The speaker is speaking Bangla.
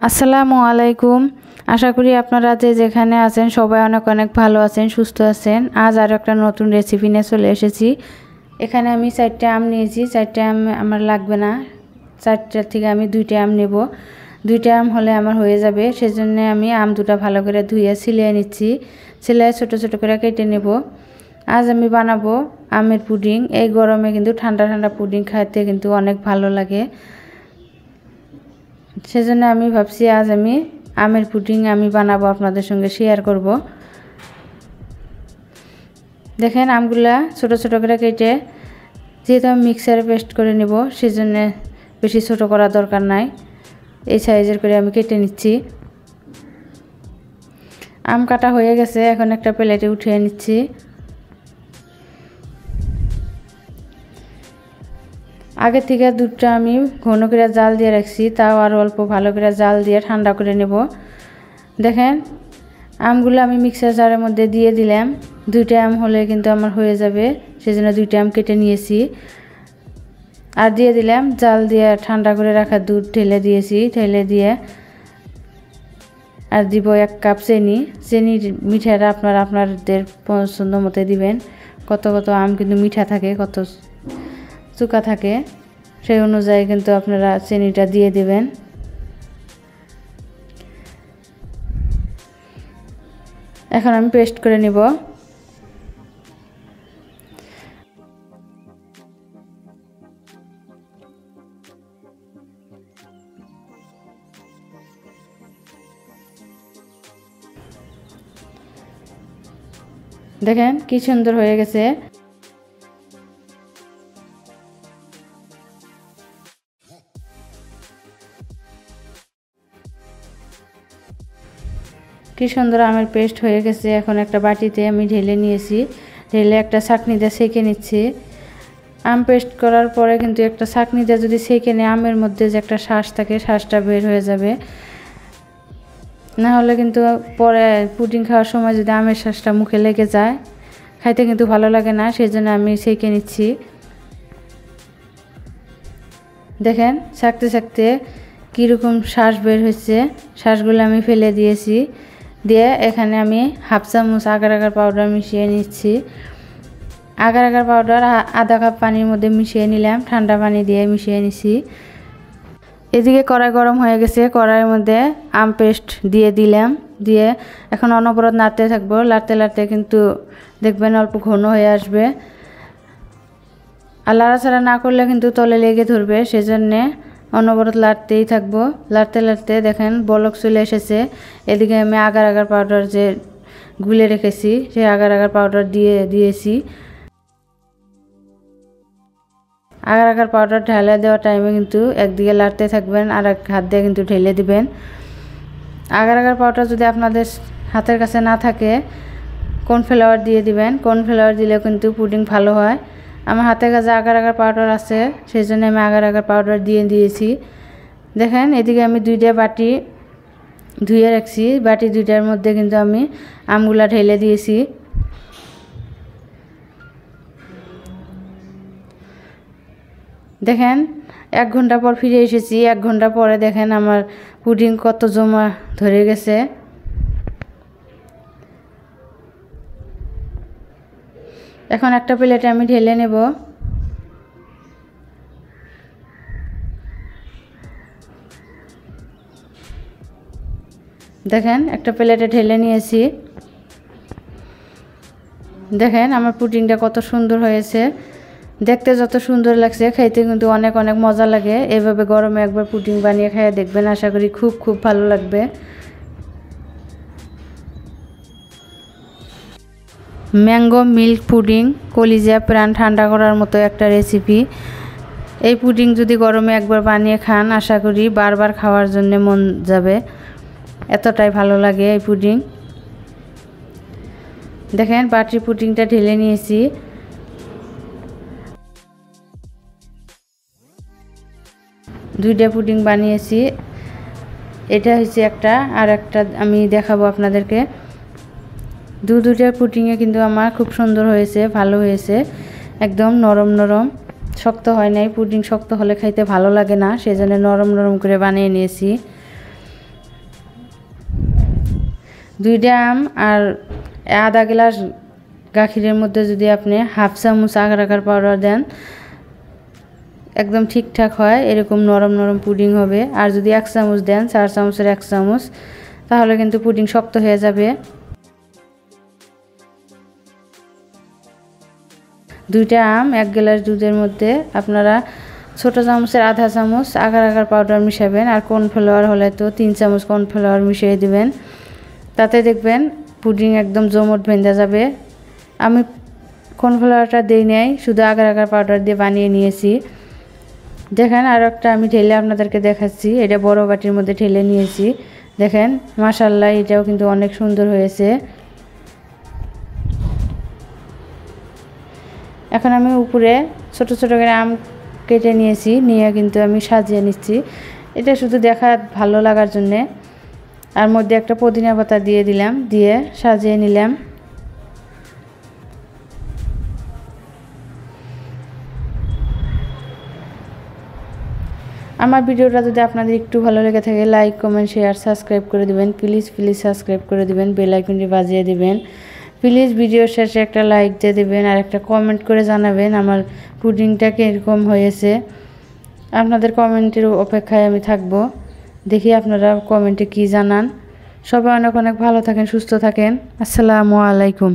আসসালামু আলাইকুম। আশা করি আপনারা যেখানে আছেন সবাই অনেক অনেক ভালো আছেন, সুস্থ আছেন। আজ আর একটা নতুন রেসিপি নিয়ে চলে এসেছি। এখানে আমি 4টা আম নিয়েছি। 4টা আম আমার লাগবে না, 4টার থেকে আমি 2টা আম নেব। 2টা আম হলে আমার হয়ে যাবে। সেজন্য আমি আম দুটো ভালো করে ধুয়ে ছিলিয়ে নিচ্ছি। ছিলিয়ে ছোট ছোট করে কেটে নেব। আজ আমি বানাবো আমের পুডিং। এই গরমে কিন্তু ঠান্ডা ঠান্ডা পুডিং খাইতে কিন্তু অনেক ভালো লাগে। সেজন্য আমি ভাবছি আজ আমি আমের পুডিং আমি বানাবো, আপনাদের সঙ্গে শেয়ার করব। দেখেন আমগুলা ছোট ছোট করে কেটে, যেহেতু আমি মিক্সারে পেস্ট করে নেব সেজন্য বেশি ছোট করার দরকার নাই, এই সাইজের করে আমি কেটে নিচ্ছি। আম কাটা হয়ে গেছে, এখন একটা প্লেটে উঠিয়ে নিচ্ছি। আগে থেকে দুধটা আমি ঘন করে জাল দিয়ে রাখছি, তাও আর অল্প ভালো করে জাল দিয়ে ঠান্ডা করে নেব। দেখেন আমগুলো আমি মিক্সার জারের মধ্যে দিয়ে দিলাম। 2টা আম হলে কিন্তু আমার হয়ে যাবে, সেজন্য 2টা আম কেটে নিয়েছি। আর দিয়ে দিলাম জাল দিয়ে ঠান্ডা করে রাখা দুধ, ঢেলে দিয়েছি। ঢেলে দিয়ে আর দিব 1 কাপ চিনি। চিনির মিঠাটা আপনাদের পছন্দ মতো দিবেন। কত কত আম কিন্তু মিঠা থাকে, কত চুকা থাকে, সেই অনুযায়ী কিন্তু আপনারা চিনিটা দিয়ে দিবেন। এখন আমি পেস্ট করে নিব। দেখেন কি সুন্দর হয়ে গেছে। কি সুন্দর আমের পেস্ট হয়ে গেছে। এখন একটা বাটিতে আমি ঢেলে নিয়েছি। ঢেলে একটা ছাঁকনি দিয়ে ছেঁকে নিচ্ছি। আম পেস্ট করার পরে কিন্তু একটা ছাঁকনি দিয়ে যদি ছেঁকে নেয়, আমের মধ্যে যে একটা শ্বাস থাকে, শ্বাসটা বের হয়ে যাবে। না হলে কিন্তু পরে পুডিং খাওয়ার সময় যদি আমের শ্বাসটা মুখে লেগে যায়, খাইতে কিন্তু ভালো লাগে না। সেই জন্য আমি ছেঁকে নিচ্ছি। দেখেন ছাঁকতে ছাঁকতে কীরকম শ্বাস বের হয়েছে। শ্বাসগুলো আমি ফেলে দিয়েছি। দিয়ে এখানে আমি হাফ চামচ আগার আগার পাউডার মিশিয়ে নিচ্ছি। আগার আগার পাউডার আধা কাপ পানির মধ্যে মিশিয়ে নিলাম, ঠান্ডা পানি দিয়ে মিশিয়ে নিছি। এদিকে কড়াই গরম হয়ে গেছে, কড়াইয়ের মধ্যে আম পেস্ট দিয়ে দিলাম। দিয়ে এখন অনবরত নাড়তে থাকবো। লাড়তে লাড়তে কিন্তু দেখবেন অল্প ঘন হয়ে আসবে। আর লাড়াচাড়া না করলে কিন্তু তলে লেগে ধরবে, সেজন্যে অনবরত লাড়তেই থাকবো। লাড়তে লাড়তে দেখেন বলক চলে এসেছে। এদিকে আমি আগার আগার পাউডার যে গুলে রেখেছি, সেই আগার আগার পাউডার দিয়েছি। আগার আগার পাউডার ঢেলে দেওয়ার টাইমে কিন্তু একদিকে লাড়তে থাকবেন, আর এক হাত দিয়ে কিন্তু ঢেলে দিবেন। আগার আগার পাউডার যদি আপনাদের হাতের কাছে না থাকে, কর্নফ্লাওয়ার দিয়ে দিবেন। কর্নফ্লাওয়ার দিলে কিন্তু পুডিং ভালো হয়। আমার হাতের কাছে আগার আগার পাউডার আছে, সেই জন্য আমি আগার আগার পাউডার দিয়েছি। দেখেন এদিকে আমি 2টা বাটি ধুয়ে রাখছি। বাটি 2টার মধ্যে কিন্তু আমি আমগুলা ঢেলে দিয়েছি। দেখেন 1 ঘন্টা পর ফিরে এসেছি। 1 ঘন্টা পরে দেখেন আমার পুডিং কত জমা ধরে গেছে। এখন একটা প্লেটে আমি ঢেলে নেব। দেখেন একটা প্লেটে ঢেলে নিয়েছি। দেখেন আমার পুডিংটা কত সুন্দর হয়েছে। দেখতে যত সুন্দর লাগছে, খাইতে কিন্তু অনেক অনেক মজা লাগে। এভাবে গরমে একবার পুডিং বানিয়ে খেয়ে দেখবেন, আশা করি খুব খুব ভালো লাগবে। ম্যাঙ্গো মিল্ক পুডিং কলিজা প্রাণ ঠান্ডা করার মতো একটা রেসিপি। এই পুডিং যদি গরমে একবার বানিয়ে খান, আশা করি বারবার খাওয়ার জন্য মন যাবে, এতটাই ভালো লাগে এই পুডিং। দেখেন বাটির পুডিংটা ঢেলে নিয়েছি। দুইটা পুডিং বানিয়েছি, এটা হচ্ছে একটা, আর একটা আমি দেখাবো আপনাদেরকে। দুইটা পুডিংয়ে কিন্তু আমার খুব সুন্দর হয়েছে, ভালো হয়েছে, একদম নরম নরম। শক্ত হয় নাই, পুডিং শক্ত হলে খাইতে ভালো লাগে না, সেজন্য নরম নরম করে বানিয়ে নিয়েছি। 2টা আম আর আধা গ্লাস গাখিরের মধ্যে যদি আপনি হাফ চামচ আগার আগার পাউডার দেন একদম ঠিকঠাক হয়, এরকম নরম নরম পুডিং হবে। আর যদি 1 চামচ দেন, 4 চামচের 1 চামচ, তাহলে কিন্তু পুডিং শক্ত হয়ে যাবে। 2টা আম 1 গ্লাস দুধের মধ্যে আপনারা ছোট চামচের আধা চামচ আগার আগার পাউডার মিশাবেন, আর কর্নফ্লাওয়ার হলে তো 3 চামচ কর্নফ্লাওয়ার মিশিয়ে দিবেন। তাতে দেখবেন পুডিং একদম জমট বেঁধে যাবে। আমি কর্নফ্লাওয়ারটা দেই নাই, শুধু আগার আগার পাউডার দিয়ে বানিয়ে নিয়েছি। দেখেন আর একটা আমি ঢেলে আপনাদেরকে দেখাচ্ছি, এটা বড় বাটির মধ্যে ঢেলে নিয়েছি। দেখেন মাশাআল্লাহ, এটাও কিন্তু অনেক সুন্দর হয়েছে। এখন আমি উপরে ছোট ছোট করে আম কেটে নিয়েছি, নিয়ে কিন্তু আমি সাজিয়ে নিচ্ছি। এটা শুধু দেখা ভালো লাগার জন্যে। আর মধ্যে একটা পুদিনা পাতা দিয়ে দিলাম, দিয়ে সাজিয়ে নিলাম। আমার ভিডিওটা যদি আপনাদের একটু ভালো লেগে থাকে, লাইক কমেন্ট শেয়ার সাবস্ক্রাইব করে দিবেন। প্লিজ সাবস্ক্রাইব করে দিবেন, বেল আইকনটি বাজিয়ে দিবেন। প্লিজ ভিডিও শেষে একটা লাইক দিয়ে দিবেন আর একটা কমেন্ট করে জানাবেন আমার পুডিংটা কীরকম হয়েছে। আপনাদের কমেন্টের অপেক্ষায় আমি থাকব, দেখি আপনারা কমেন্টে কি জানান। সবাই অনেক অনেক ভালো থাকেন, সুস্থ থাকেন। আসসালামু আলাইকুম।